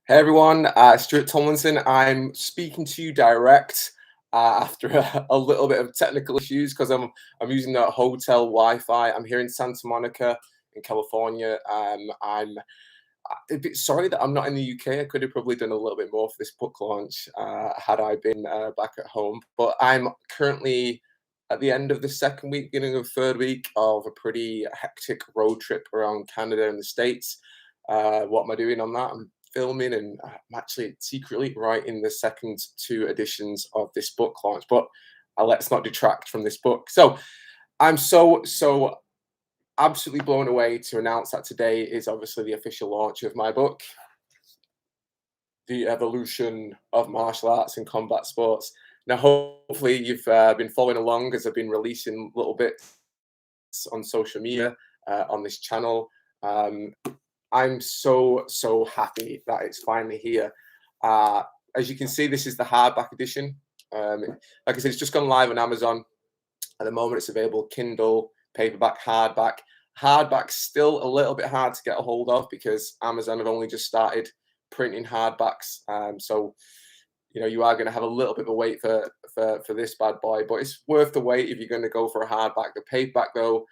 Hey everyone, Stuart Tomlinson. I'm speaking to you direct after a little bit of technical issues because I'm using the hotel Wi-Fi. I'm here in Santa Monica in California. I'm a bit sorry that I'm not in the UK. I could have probably done a little bit more for this book launch had I been back at home. But I'm currently at the end of the second week, beginning of the third week of a pretty hectic road trip around Canada and the States. What am I doing on that? I'm filming and I'm actually secretly writing the second two editions of this book launch. But let's not detract from this book. So I'm so absolutely blown away to announce that today is obviously the official launch of my book, The Evolution of Martial Arts and Combat Sports. Now, hopefully, you've been following along as I've been releasing little bits on social media on this channel. Um, I'm so happy that it's finally here. Uh, as you can see, this is the hardback edition. Like I said, it's just gone live on Amazon. At the moment, it's available Kindle, paperback, hardback. Hardback's still a little bit hard to get a hold of because Amazon have only just started printing hardbacks. So you are going to have a little bit of a wait for this bad boy, but it's worth the wait if you're going to go for a hardback. The paperback though,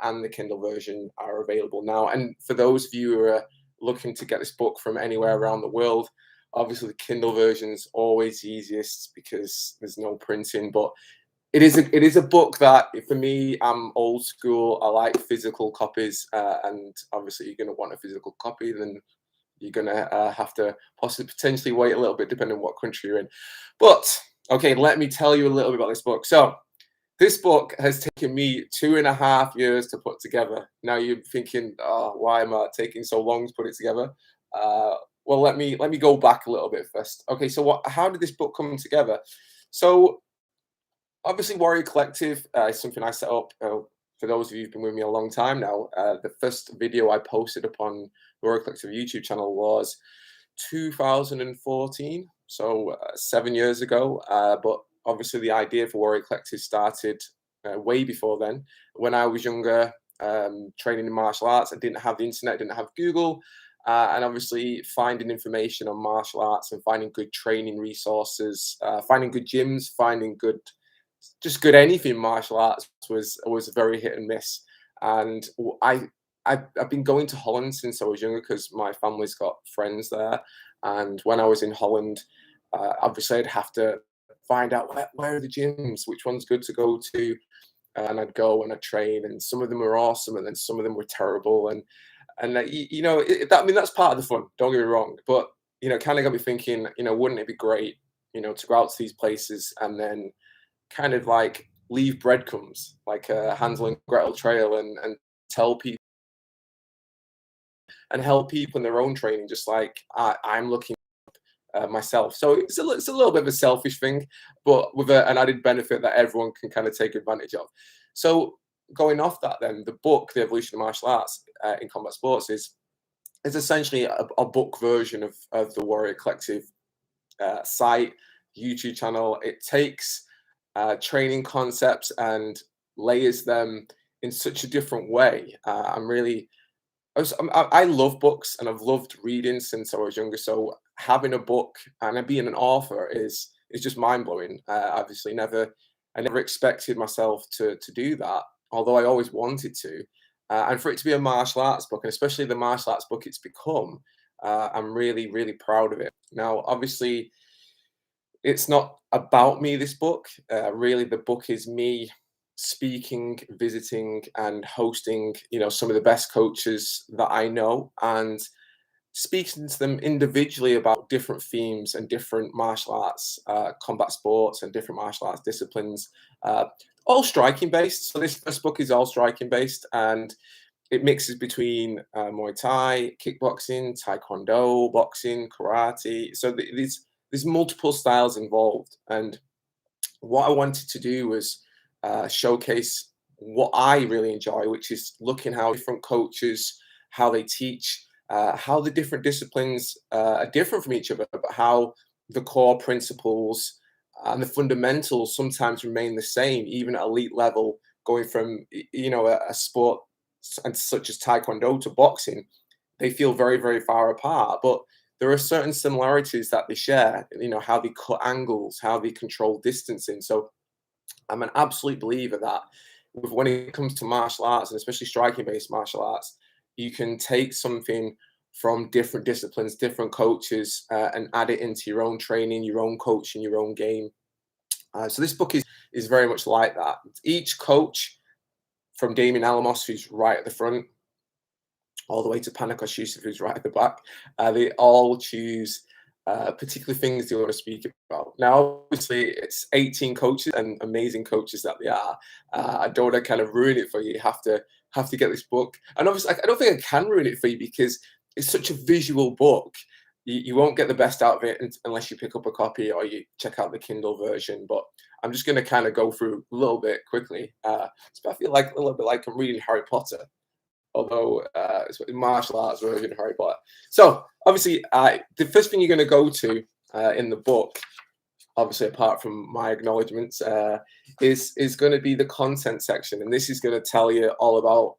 and the Kindle version are available now. And for those of you who are looking to get this book from anywhere around the world, obviously the Kindle version is always easiest because there's no printing. But it is a book that for me, I'm old school. I like physical copies, and obviously you're going to want a physical copy. Then you're going to have to possibly potentially wait a little bit depending on what country you're in. But okay, let me tell you a little bit about this book. So this book has taken me 2.5 years to put together. Now you're thinking, oh, why am I taking so long to put it together? Well, let me go back a little bit first. Okay, so how did this book come together? So obviously, Warrior Collective is something I set up. For those of you who've been with me a long time now, the first video I posted upon Warrior Collective YouTube channel was 2014, so 7 years ago. But obviously, the idea for Warrior Collective started way before then. When I was younger, training in martial arts, I didn't have the internet, didn't have Google. And obviously, finding information on martial arts and finding good training resources, finding good gyms, finding just good anything martial arts was very hit and miss. And I've been going to Holland since I was younger because my family's got friends there. And when I was in Holland, obviously I'd have to find out where are the gyms, which one's good to go to, and I'd go and I'd train, and some of them were awesome, and then some of them were terrible, and I mean that's part of the fun. Don't get me wrong, but it kind of got me thinking, wouldn't it be great, to go out to these places and then kind of like leave breadcrumbs, like a Hansel and Gretel trail, and tell people and help people in their own training, just like I'm looking myself. So it's a little bit of a selfish thing, but with an added benefit that everyone can kind of take advantage of. So going off that, then the book, The Evolution of Martial Arts in Combat Sports, is essentially a book version of the Warrior Collective site, YouTube channel. It takes training concepts and layers them in such a different way. I love books and I've loved reading since I was younger. So having a book and being an author is just mind blowing. Obviously, I never expected myself to do that, although I always wanted to. And for it to be a martial arts book, and especially the martial arts book it's become, I'm really proud of it. Now, obviously, it's not about me, this book. Really, the book is me speaking, visiting, and hosting, some of the best coaches that I know, and speaking to them individually about different themes and different martial arts, combat sports, and different martial arts disciplines, all striking based. So this first book is all striking based, and it mixes between Muay Thai, kickboxing, Taekwondo, boxing, karate. So there's multiple styles involved, and what I wanted to do was showcase what I really enjoy, which is looking how different coaches, how they teach, how the different disciplines are different from each other, but how the core principles and the fundamentals sometimes remain the same, even at elite level, going from a sport and such as Taekwondo to boxing. They feel very far apart, but there are certain similarities that they share, how they cut angles, how they control distancing. So I'm an absolute believer that when it comes to martial arts, and especially striking based martial arts, you can take something from different disciplines, different coaches, and add it into your own training, your own coaching, your own game. So this book is very much like that. Each coach, from Damien Alamos, who's right at the front, all the way to Panikos Yusuf, who's right at the back, they all choose particular things they want to speak about. Now, obviously, it's 18 coaches and amazing coaches that they are. I don't want to kind of ruin it for you. You have to get this book, and obviously, I don't think I can ruin it for you because it's such a visual book. You won't get the best out of it unless you pick up a copy or you check out the Kindle version. But I'm just going to kind of go through a little bit quickly. So I feel like a little bit like I'm reading Harry Potter, although it's martial arts version of Harry Potter. So obviously, the first thing you're going to go to in the book, obviously apart from my acknowledgements, is going to be the content section, and this is going to tell you all about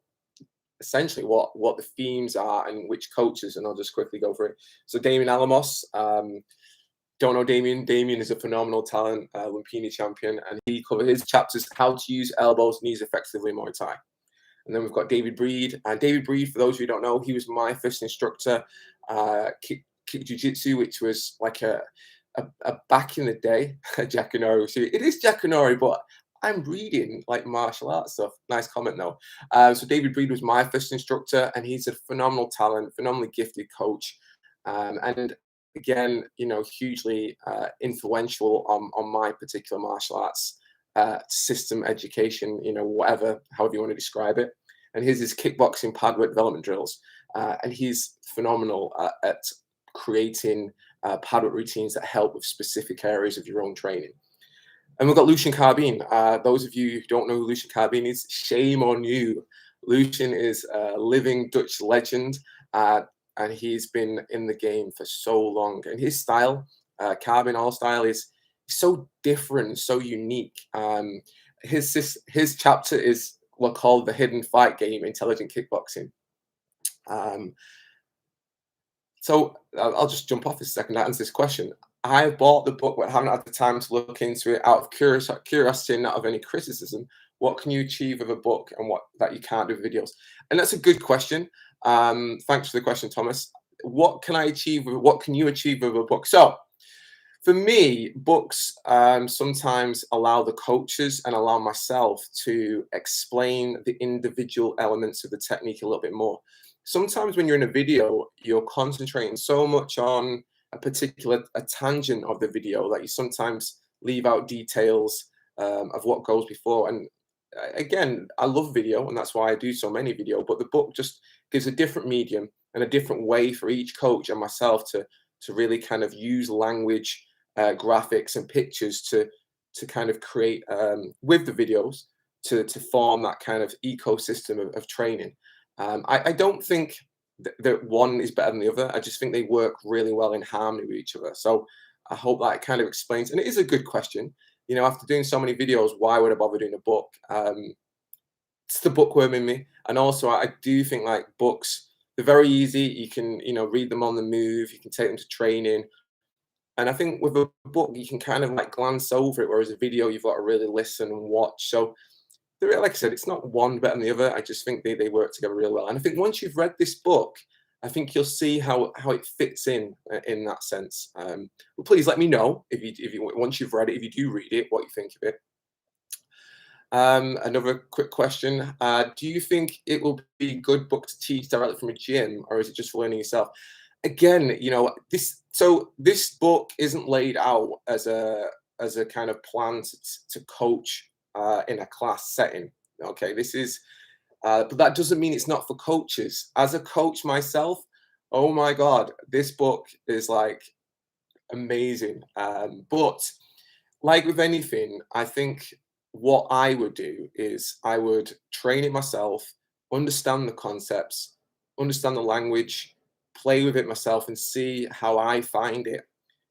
essentially what the themes are and which coaches, and I'll just quickly go through it. So Damien Alamos, don't know Damien. Damien is a phenomenal talent, Lumpini champion, and he covers his chapters how to use elbows, knees effectively in Muay Thai. And then we've got David Breed. And David Breed, for those of you who don't know, he was my first instructor, kick jiu-jitsu, which was like a back in the day, Jackanory. So it is Jackanory, but I'm reading like martial arts stuff. Nice comment though. So David Breed was my first instructor, and he's a phenomenal talent, phenomenally gifted coach. And again, hugely influential on my particular martial arts system, education, however you want to describe it. And his is kickboxing pad work development drills. And he's phenomenal at creating pad work routines that help with specific areas of your own training. And we've got Lucian Carbine. Those of you who don't know who Lucian Carbine is, shame on you. Lucian is a living Dutch legend, and he's been in the game for so long. And his style, Carbine all style, is so different, so unique. His chapter is what called the hidden fight game, intelligent kickboxing. So I'll just jump off this second to answer this question. I bought the book, but haven't had the time to look into it out of curiosity and not of any criticism. What can you achieve with a book and what that you can't do with videos? And that's a good question. Thanks for the question, Thomas. What can I achieve with, what can you achieve with a book? So for me, books sometimes allow the coaches and allow myself to explain the individual elements of the technique a little bit more. Sometimes when you're in a video, you're concentrating so much on a tangent of the video that you sometimes leave out details of what goes before. And again, I love video, and that's why I do so many video, but the book just gives a different medium and a different way for each coach and myself to really kind of use language, graphics and pictures to kind of create with the videos to form that kind of ecosystem of training. I don't think that one is better than the other. I just think they work really well in harmony with each other. So I hope that kind of explains. And it is a good question. After doing so many videos, why would I bother doing a book? It's the bookworm in me. And also, I do think like books, they're very easy. You can, read them on the move. You can take them to training. And I think with a book, you can kind of like glance over it, whereas a video, you've got to really listen and watch. So like I said, it's not one better than the other. I just think they work together really well. And I think once you've read this book, I think you'll see how it fits in that sense. Well, please let me know if you once you've read it, if you do read it, what you think of it. Another quick question: do you think it will be a good book to teach directly from a gym, or is it just for learning yourself? Again, this book isn't laid out as a kind of plan to coach in a class setting. Okay, this is, but that doesn't mean it's not for coaches. As a coach myself, oh my God, this book is like amazing. But like with anything, I think what I would do is I would train it myself, understand the concepts, understand the language, play with it myself, and see how I find it.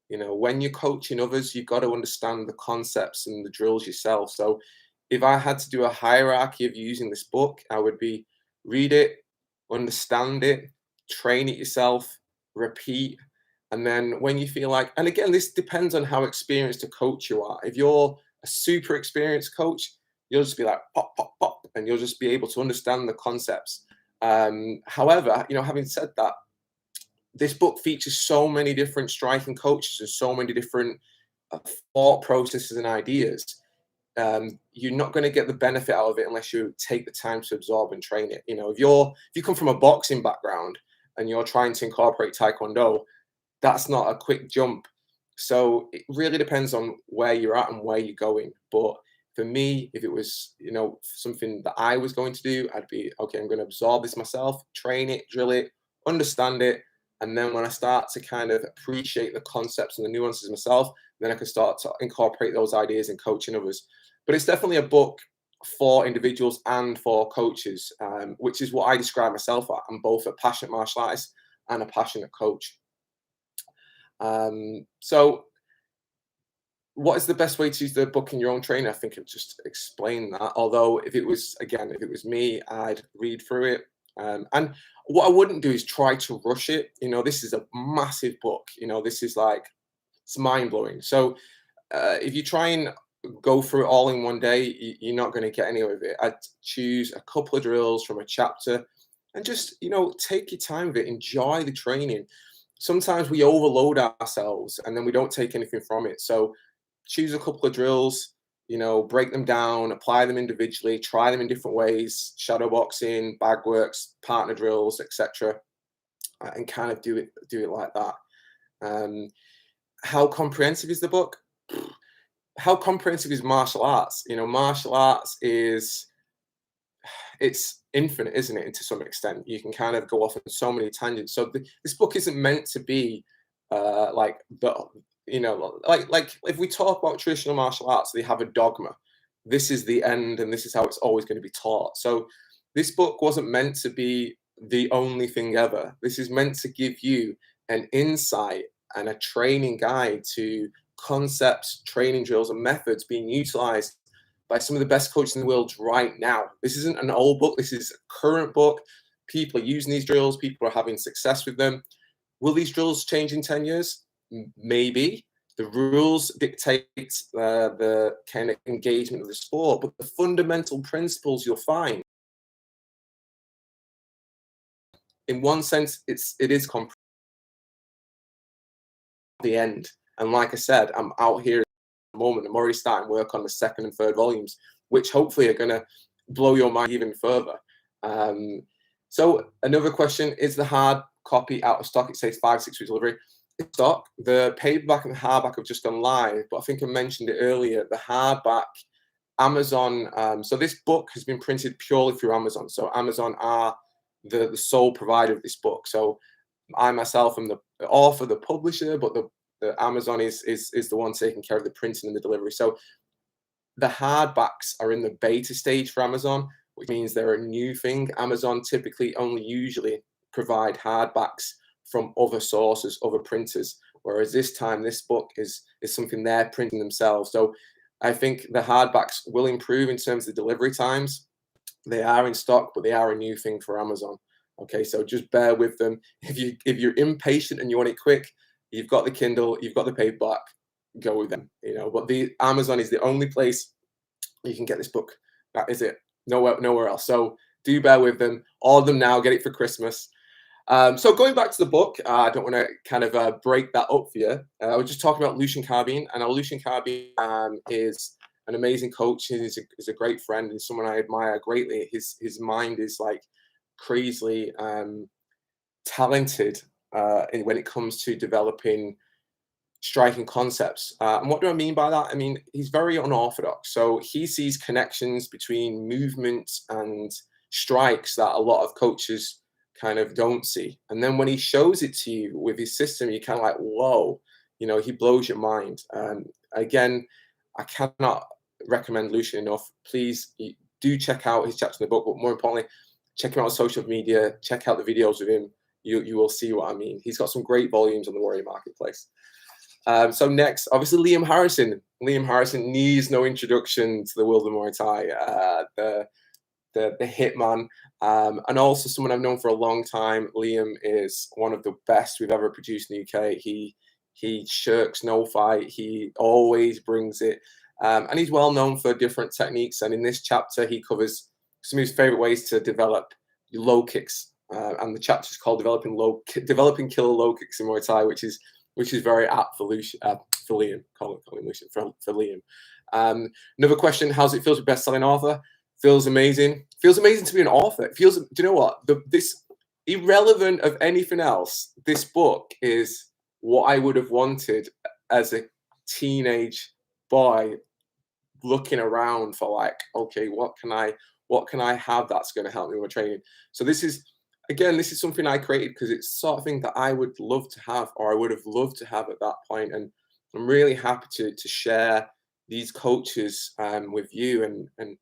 When you're coaching others, you've got to understand the concepts and the drills yourself. So if I had to do a hierarchy of using this book, I would be read it, understand it, train it yourself, repeat, And then when you feel like, and again, this depends on how experienced a coach you are. If you're a super experienced coach, you'll just be like pop, pop, pop, and you'll just be able to understand the concepts. However, having said that, this book features so many different striking coaches and so many different thought processes and ideas. You're not going to get the benefit out of it unless you take the time to absorb and train it. If you come from a boxing background and you're trying to incorporate taekwondo, that's not a quick jump. So it really depends on where you're at and where you're going. But for me, if it was, something that I was going to do, I'd be, okay, I'm going to absorb this myself, train it, drill it, understand it. And then when I start to kind of appreciate the concepts and the nuances myself, then I can start to incorporate those ideas in coaching others. But it's definitely a book for individuals and for coaches, which is what I describe myself at. I'm both a passionate martial artist and a passionate coach. So what is the best way to use the book in your own training? I think I've just explained that. Although if it was me, I'd read through it. And what I wouldn't do is try to rush it. This is a massive book. This is like, it's mind blowing. So if you try and go through it all in one day, you're not going to get any of it. I'd choose a couple of drills from a chapter and just, take your time with it. Enjoy the training. Sometimes we overload ourselves and then we don't take anything from it. So choose a couple of drills, break them down, apply them individually, try them in different ways, shadow boxing, bag works, partner drills, etc., and kind of do it like that. How comprehensive is the book? How comprehensive is martial arts? Martial arts it's infinite, isn't it? And to some extent, you can kind of go off on so many tangents. So this book isn't meant to be like if we talk about traditional martial arts, they have a dogma. This is the end, and this is how it's always going to be taught. So this book wasn't meant to be the only thing ever. This is meant to give you an insight and a training guide to concepts, training drills, and methods being utilized by some of the best coaches in the world right now. This isn't an old book. This is a current book. People are using these drills. People are having success with them. Will these drills change in 10 years? Maybe. The rules dictate the kind of engagement of the sport, but the fundamental principles you'll find, in one sense, it is the end. And like I said, I'm out here at the moment. I'm already starting work on the second and third volumes, which hopefully are going to blow your mind even further. So another question, is the hard copy out of stock? It says 5-6 week delivery. In stock. The paperback and the hardback have just gone live, but I think I mentioned it earlier. The hardback, Amazon. So this book has been printed purely through Amazon. So Amazon are the sole provider of this book. So I myself am the author, the publisher, but the Amazon is the one taking care of the printing and the delivery. So the hardbacks are in the beta stage for Amazon, which means they're a new thing. Amazon typically only usually provide hardbacks from other sources, other printers, whereas this time this book is something they're printing themselves. So I think the hardbacks will improve in terms of the delivery times. They are in stock, but they are a new thing for Amazon. Okay, so just bear with them. If you're impatient and you want it quick, you've got the Kindle, you've got the paperback, go with them. But the Amazon is the only place you can get this book. That is it. Nowhere else. So do bear with them. Order them now. Get it for Christmas. So going back to the book, I don't want to kind of break that up for you. I was just talking about Lucian Carbine, and Lucian Carbine is an amazing coach. He's a great friend and someone I admire greatly. His mind is like crazily talented when it comes to developing striking concepts. And what do I mean by that? I mean, he's very unorthodox. So he sees connections between movement and strikes that a lot of coaches kind of don't see. And then when he shows it to you with his system, you're kind of like, whoa, he blows your mind. Again, I cannot recommend Lucian enough. Please do check out his chapter in the book, but more importantly, check him out on social media, check out the videos of him. You will see what I mean. He's got some great volumes on the Warrior Marketplace. So next, obviously, Liam Harrison. Liam Harrison needs no introduction to the world of Muay Thai. the hitman, and also someone I've known for a long time. Liam is one of the best we've ever produced in the UK. He shirks no fight. He always brings it, and he's well known for different techniques. And in this chapter, he covers some of his favorite ways to develop low kicks. And the chapter is called "Developing Killer Low Kicks in Muay Thai," which is very apt for for Liam. Call him Lucian for Liam. Another question: how's it feel to be best-selling author? Feels amazing. Feels amazing to be an author. It feels. Do you know what? This irrelevant of anything else. This book is what I would have wanted as a teenage boy, looking around for like, okay, what can I have that's going to help me with training? So this is something I created because it's the sort of thing that I would love to have, or I would have loved to have at that point. And I'm really happy to share these coaches with you. And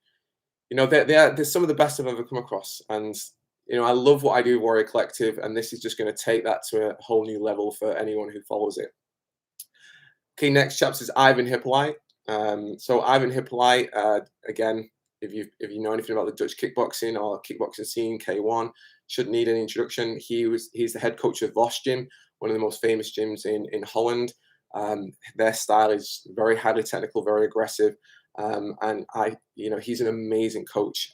you know, they're some of the best I've ever come across. And you know, I love what I do, Warrior Collective, and this is just going to take that to a whole new level for anyone who follows it. Okay, next chapter is Ivan Hippolyte. So Ivan Hippolyte, again, if you know anything about the Dutch kickboxing or kickboxing scene, K1, shouldn't need any introduction. He's the head coach of Vos Gym, one of the most famous gyms in Holland. Their style is very highly technical, very aggressive, and he's an amazing coach.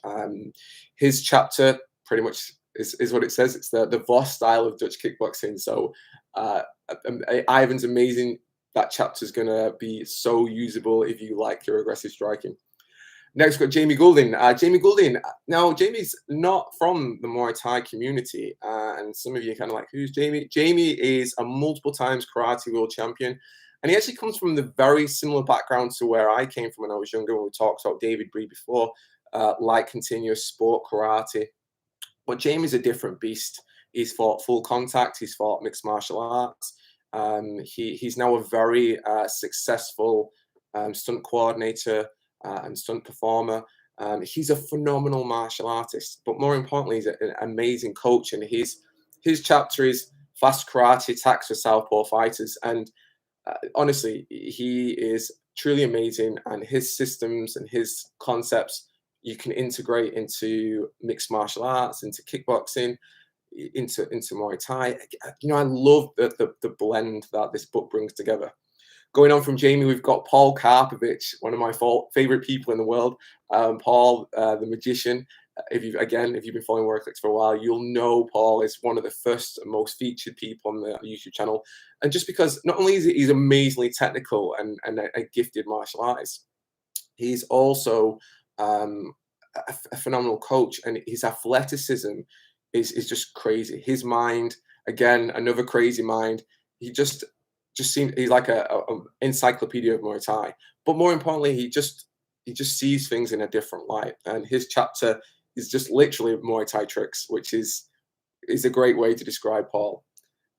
His chapter pretty much is what it says. It's the Vos style of Dutch kickboxing. So Ivan's amazing. That chapter is going to be so usable if you like your aggressive striking. Next, we've got Jamie Goulding. Jamie Goulding. Now, Jamie's not from the Muay Thai community, and some of you are kind of like, who's Jamie? Jamie is a multiple times karate world champion, and he actually comes from the very similar background to where I came from when I was younger, when we talked about David Bree before, like continuous sport karate. But Jamie's a different beast. He's fought full contact. He's fought mixed martial arts. He's now a very successful stunt coordinator and stunt performer. He's a phenomenal martial artist, but more importantly, he's an amazing coach. And his chapter is Fast Karate Attacks for Southpaw Fighters. And honestly, he is truly amazing. And his systems and his concepts you can integrate into mixed martial arts, into kickboxing, into Muay Thai. You know, I love the blend that this book brings together. Going on from Jamie, we've got Paul Karpovich, one of my favorite people in the world. Paul, the magician. If you've been following Warrior Collective for a while, you'll know Paul is one of the first and most featured people on the YouTube channel. And just because not only is he's amazingly technical and a gifted martial artist, he's also a phenomenal coach, and his athleticism is just crazy. His mind, again, another crazy mind. He just seems he's like a encyclopedia of Muay Thai. But more importantly, he just sees things in a different light. And his chapter is just literally Muay Thai tricks, which is a great way to describe Paul.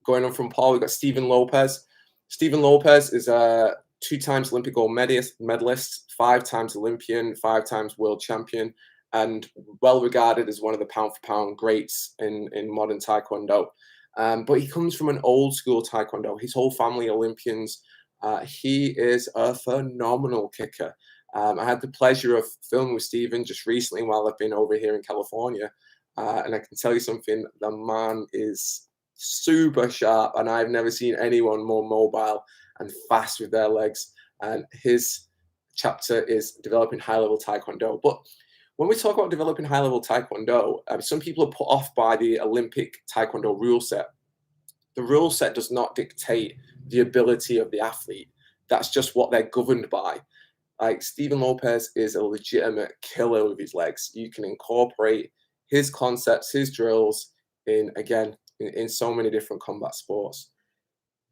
Going on from Paul, we've got Stephen Lopez. Stephen Lopez is a 2 times Olympic gold medalist, 5 times Olympian, 5 times world champion, and well regarded as one of the pound-for-pound greats in modern Taekwondo. But he comes from an old school Taekwondo. His whole family Olympians. He is a phenomenal kicker. I had the pleasure of filming with Stephen just recently while I've been over here in California. And I can tell you something, the man is super sharp, and I've never seen anyone more mobile and fast with their legs. And his chapter is developing high-level Taekwondo. But when we talk about developing high-level Taekwondo, some people are put off by the Olympic Taekwondo rule set. The rule set does not dictate the ability of the athlete. That's just what they're governed by. Like Stephen Lopez is a legitimate killer with his legs. You can incorporate his concepts, his drills in so many different combat sports.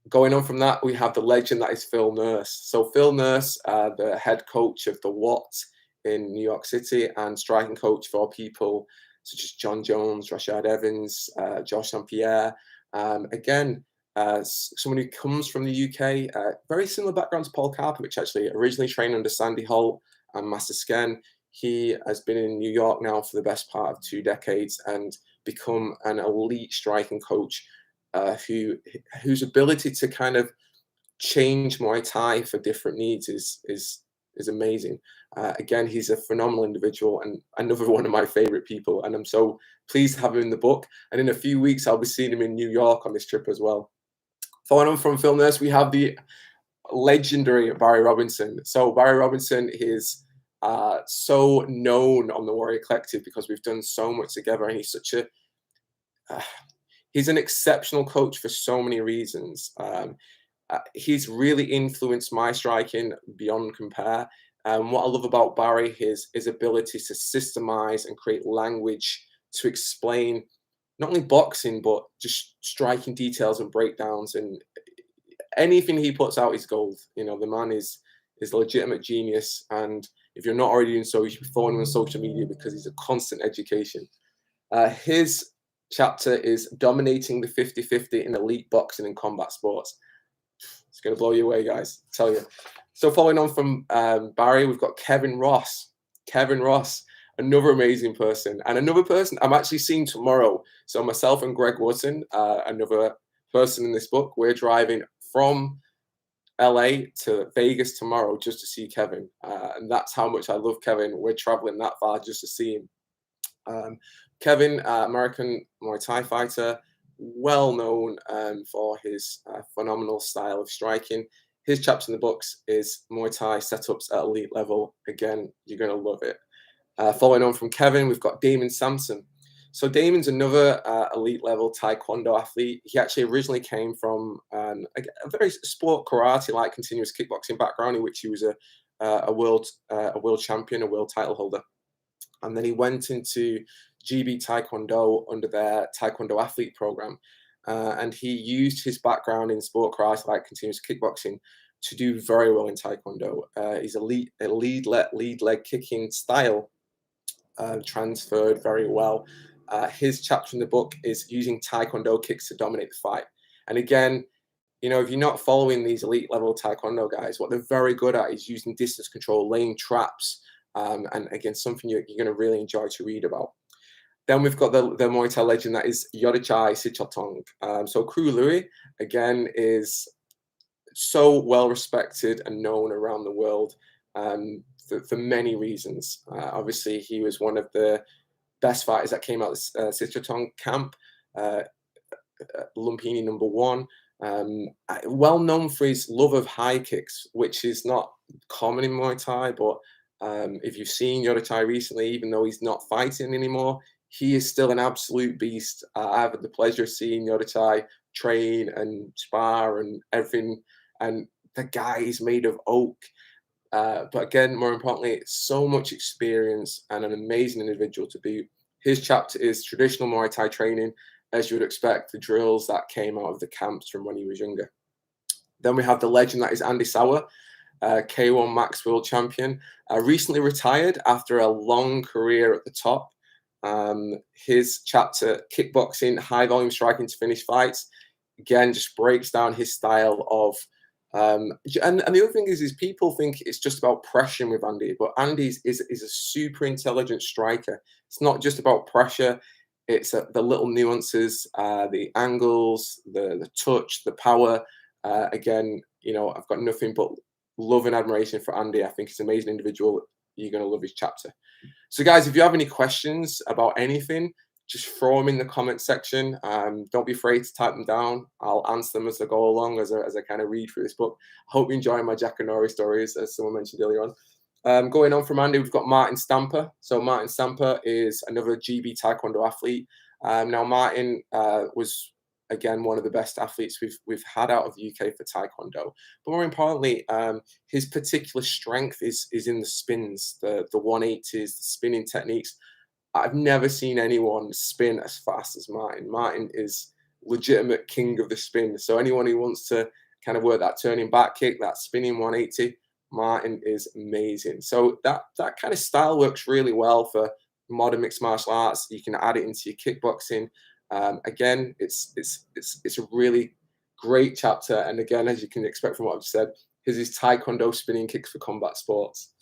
Going on from that, we have the legend that is Phil Nurse. So Phil Nurse, the head coach of the Watt in New York City and striking coach for people such as John Jones, Rashad Evans, Josh St. Pierre. Someone who comes from the UK, very similar background to Paul Karpovich, actually, originally trained under Sandy Holt and Master Sken. He has been in New York now for the best part of 2 decades and become an elite striking coach whose ability to kind of change Muay Thai for different needs is is amazing. Again, he's a phenomenal individual and another one of my favorite people. And I'm so pleased to have him in the book. And in a few weeks, I'll be seeing him in New York on this trip as well. Following on from Film Nurse, we have the legendary Barry Robinson. So Barry Robinson is so known on the Warrior Collective because we've done so much together, and he's such a he's an exceptional coach for so many reasons. He's really influenced my striking beyond compare. What I love about Barry is his ability to systemize and create language to explain not only boxing but just striking details and breakdowns, and anything he puts out is gold. You know, the man is a legitimate genius, and if you're not already doing so, you should be following him on social media because he's a constant education. His chapter is dominating the 50-50 in elite boxing and combat sports. It's going to blow you away, guys, I tell you. So following on from Barry, we've got Kevin Ross. Kevin Ross, another amazing person, and another person I'm actually seeing tomorrow. So myself and Greg Woodson, another person in this book, we're driving from LA to Vegas tomorrow just to see Kevin. And that's how much I love Kevin. We're traveling that far just to see him. Kevin, American Muay Thai fighter, well known for his phenomenal style of striking. His chapter in the books is Muay Thai setups at elite level. Again, you're going to love it. Following on from Kevin, we've got Damon Sampson. So Damon's another elite level Taekwondo athlete. He actually originally came from a very sport karate-like continuous kickboxing background, in which he was a world champion, a world title holder. And then he went into GB Taekwondo under their Taekwondo athlete program. And he used his background in sport karate-like continuous kickboxing to do very well in Taekwondo. His elite lead leg kicking style transferred very well. His chapter in the book is using Taekwondo kicks to dominate the fight. And again, you know, if you're not following these elite level Taekwondo guys, what they're very good at is using distance control, laying traps, and again, something you're going to really enjoy to read about. Then we've got the Muay Thai legend that is Yodachai Sichotong. So Kru Louis, again, is so well respected and known around the world for many reasons. Obviously, he was one of the best fighters that came out of the Sichotong camp, Lumpini #1. Well known for his love of high kicks, which is not common in Muay Thai, but if you've seen Yodachai recently, even though he's not fighting anymore, he is still an absolute beast. I've had the pleasure of seeing Yodachai train and spar and everything, and the guy is made of oak. But again, more importantly, so much experience and an amazing individual to be. His chapter is traditional Muay Thai training, as you would expect, the drills that came out of the camps from when he was younger. Then we have the legend that is Andy Sauer, K1 Max World Champion, recently retired after a long career at the top. His chapter, Kickboxing, High Volume Striking to Finish Fights, again, just breaks down his style of and the other thing is people think it's just about pressure with Andy, but Andy is a super intelligent striker. It's not just about pressure. It's the little nuances, the angles, the touch, the power. Again, you know, I've got nothing but love and admiration for Andy. I think he's an amazing individual. You're going to love his chapter. So guys, if you have any questions about anything, just throw them in the comment section. Don't be afraid to type them down. I'll answer them as I go along, as I kind of read through this book. I hope you enjoy my Jack and Nori stories, as someone mentioned earlier on. Going on from Andy, we've got Martin Stamper. So Martin Stamper is another GB Taekwondo athlete. Now Martin was, again, one of the best athletes we've had out of the UK for Taekwondo. But more importantly, his particular strength is in the spins, the 180s, the spinning techniques. I've never seen anyone spin as fast as Martin. Martin is legitimate king of the spin. So anyone who wants to kind of work that turning back kick, that spinning 180, Martin is amazing. So that kind of style works really well for modern mixed martial arts. You can add it into your kickboxing. Again, it's a really great chapter. And again, as you can expect from what I've said, here's his Taekwondo spinning kicks for combat sports.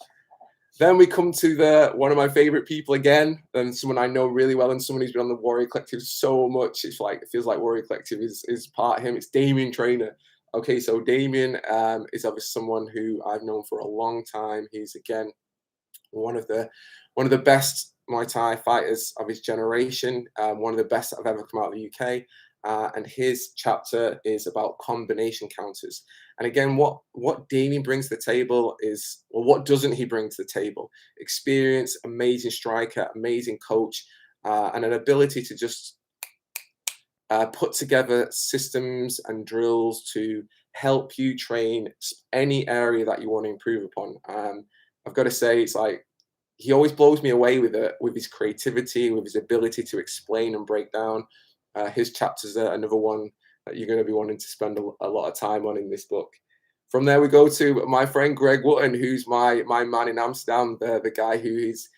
Then we come to one of my favorite people again, and someone I know really well, and someone who's been on the Warrior Collective so much. It feels like Warrior Collective is part of him. It's Damien Trainer. Okay, so Damien is obviously someone who I've known for a long time. He's again one of the best Muay Thai fighters of his generation, one of the best that have ever come out of the UK. And his chapter is about combination counters. And again, what Damien brings to the table is, well, what doesn't he bring to the table? Experience, amazing striker, amazing coach, and an ability to just put together systems and drills to help you train any area that you want to improve upon. I've got to say, it's like he always blows me away with it, with his creativity, with his ability to explain and break down. His chapters are another one that you're going to be wanting to spend a lot of time on in this book. From there, we go to my friend Greg Wotton, who's my man in Amsterdam, the guy who's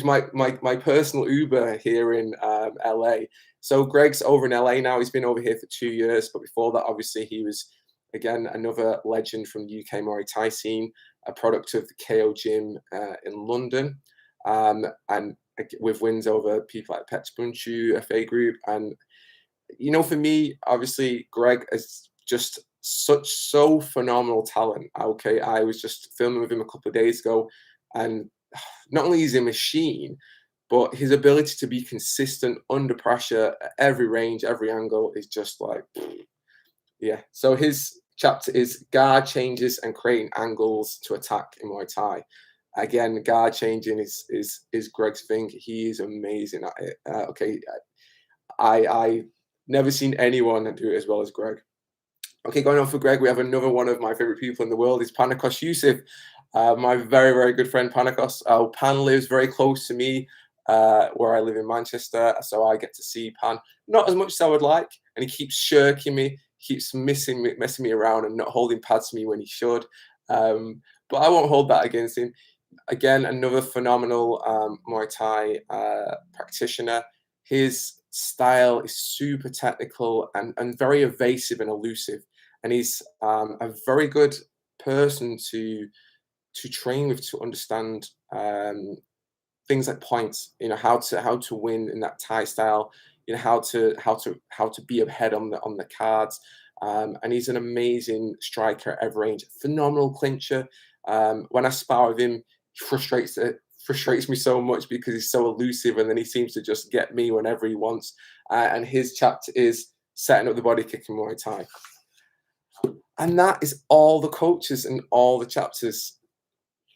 my personal Uber here in LA. So Greg's over in LA now. He's been over here for 2 years, but before that, obviously, he was again another legend from the UK Muay Thai scene, a product of the KO Gym in London, and with wins over people like Pet Bunchu, FA Group, and for me, obviously, Greg is just so phenomenal talent. Okay, I was just filming with him a couple of days ago, and not only is he a machine, but his ability to be consistent under pressure at every range, every angle is just like, yeah. So his chapter is guard changes and creating angles to attack in Muay Thai. Again, guard changing is Greg's thing. He is amazing at it. Okay, I never seen anyone do it as well as Greg. Okay, going on for Greg, we have another one of my favorite people in the world. Is Panikos Yusuf, my very good friend Panikos. Pan lives very close to me, where I live in Manchester, so I get to see Pan not as much as I would like, and he keeps shirking me, keeps messing me around, and not holding pads to me when he should. But I won't hold that against him. Again, another phenomenal Muay Thai practitioner. His style is super technical and very evasive and elusive. And he's a very good person to train with, to understand things like points. How to win in that Thai style. How to be ahead on the cards. And he's an amazing striker at every range. Phenomenal clincher. When I spar with him, he frustrates me so much because he's so elusive, and then he seems to just get me whenever he wants. And his chapter is setting up the body kick in Muay Thai. And that is all the coaches and all the chapters.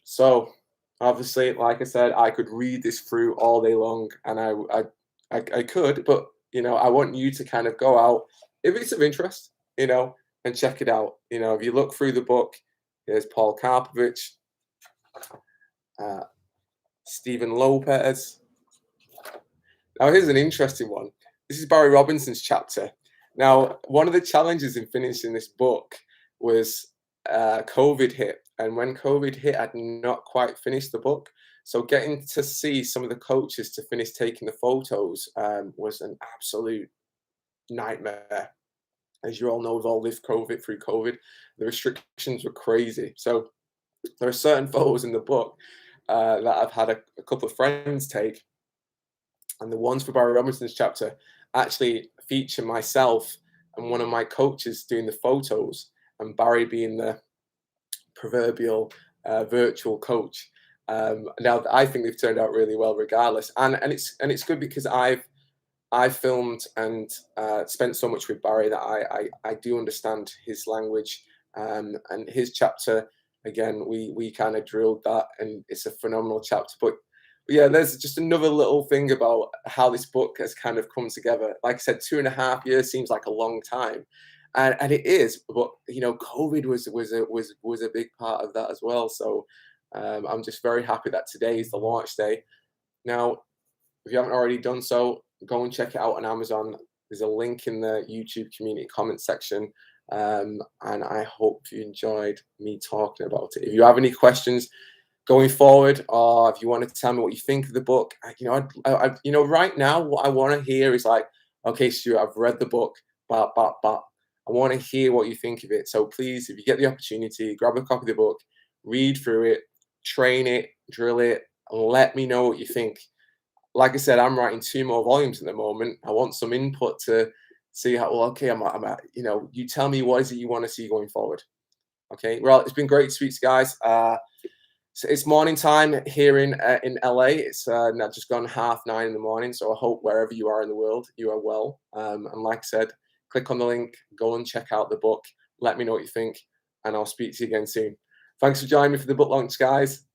So obviously, like I said, I could read this through all day long, and I could, but I want you to kind of go out if it's of interest, and check it out. If you look through the book, there's Paul Karpovich, Stephen Lopez. Now, here's an interesting one. This is Barry Robinson's chapter. Now, one of the challenges in finishing this book was COVID hit. And when COVID hit, I'd not quite finished the book. So getting to see some of the coaches to finish taking the photos was an absolute nightmare. As you all know, we've all lived through COVID. The restrictions were crazy. So there are certain photos in the book that I've had a couple of friends take, and the ones for Barry Robinson's chapter actually feature myself and one of my coaches doing the photos, and Barry being the proverbial virtual coach. Now, I think they've turned out really well, regardless, and it's good because I've filmed and spent so much with Barry that I do understand his language, and his chapter. Again, we kind of drilled that, and it's a phenomenal chapter. But yeah, there's just another little thing about how this book has kind of come together. Like I said, 2.5 years seems like a long time, and it is. But COVID was a big part of that as well. So I'm just very happy that today is the launch day. Now, if you haven't already done so, go and check it out on Amazon. There's a link in the YouTube community comment section. And I hope you enjoyed me talking about it. If you have any questions going forward, or if you want to tell me what you think of the book, right now, what I want to hear is like, okay, Stuart, I've read the book, but I want to hear what you think of it. So please, if you get the opportunity, grab a copy of the book, read through it, train it, drill it, and let me know what you think. Like I said, I'm writing 2 more volumes at the moment. I want some input to see how, well, okay, I'm at, you know, you tell me what is it you want to see going forward. Okay, well, it's been great to speak to you guys. So it's morning time here in LA. It's now just gone 9:30 in the morning. So I hope wherever you are in the world, you are well. And like I said, click on the link, go and check out the book. Let me know what you think, and I'll speak to you again soon. Thanks for joining me for the book launch, guys.